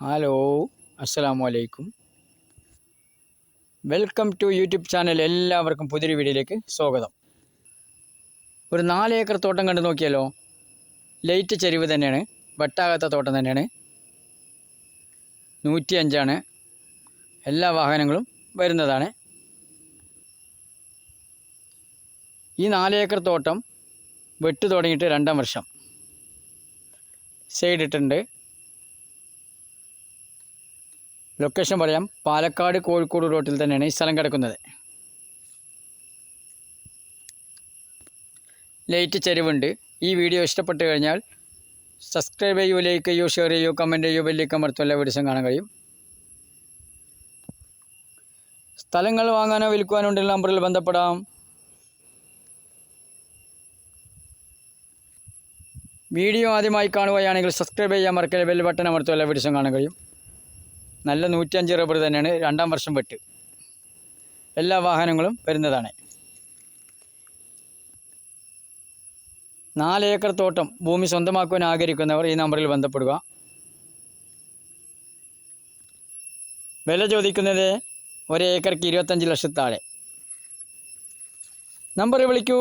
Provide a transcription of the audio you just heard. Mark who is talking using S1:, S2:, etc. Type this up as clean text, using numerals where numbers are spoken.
S1: Hello, അസ്സലാമു അലൈക്കും. Welcome to YouTube channel. എല്ലാവർക്കും പുതിയൊരു വീഡിയോയിലേക്ക് സ്വാഗതം. ഒരു 4 ഏക്കർ തോട്ടം കണ്ടു നോക്കിയാലോ. ലൈറ്റ് ചരിവ് തന്നെയാണ്, വെട്ടാകാത്ത തോട്ടം തന്നെയാണ്. 105 എല്ലാ വാഹനങ്ങളും വരുന്നതാണ്. ഈ 4 ഏക്കർ തോട്ടം വെട്ട് തുടങ്ങിയിട്ട് 2-ാം വർഷം. സൈഡ് ഇട്ടുണ്ട്. ലൊക്കേഷൻ പറയാം. പാലക്കാട് കോഴിക്കോട് റോട്ടിൽ തന്നെയാണ് ഈ സ്ഥലം കിടക്കുന്നത്. ലൈറ്റ് ചരിവുണ്ട്. ഈ വീഡിയോ ഇഷ്ടപ്പെട്ട് കഴിഞ്ഞാൽ സബ്സ്ക്രൈബ് ചെയ്യൂ, ലൈക്ക് ചെയ്യൂ, ഷെയർ ചെയ്യൂ, കമൻറ്റ് ചെയ്യൂ, ബെല്ലിലേക്ക് അമർത്തും. എല്ലാ വീഡിയോസും കാണാൻ കഴിയും. സ്ഥലങ്ങൾ വാങ്ങാനോ വിൽക്കുവാനോ ഉണ്ടെങ്കിൽ നമ്പറിൽ ബന്ധപ്പെടാം. വീഡിയോ ആദ്യമായി കാണുകയാണെങ്കിൽ സബ്സ്ക്രൈബ് ചെയ്യാൻ മറക്കല്ലേ, ബെൽ ബട്ടൺ അമർത്തും. എല്ലാ വീഡിയോസും കാണാൻ കഴിയും. നല്ല 105 റബ്ബർ തന്നെയാണ്, 2-ാം വർഷം വെട്ട്. എല്ലാ വാഹനങ്ങളും വരുന്നതാണ്. 4 ഏക്കർ തോട്ടം ഭൂമി സ്വന്തമാക്കുവാൻ ആഗ്രഹിക്കുന്നവർ ഈ നമ്പറിൽ ബന്ധപ്പെടുക. വില ചോദിക്കുന്നത് 1 ഏക്കർക്ക് 25 ലക്ഷത്താഴെ. നമ്പറിൽ വിളിക്കൂ.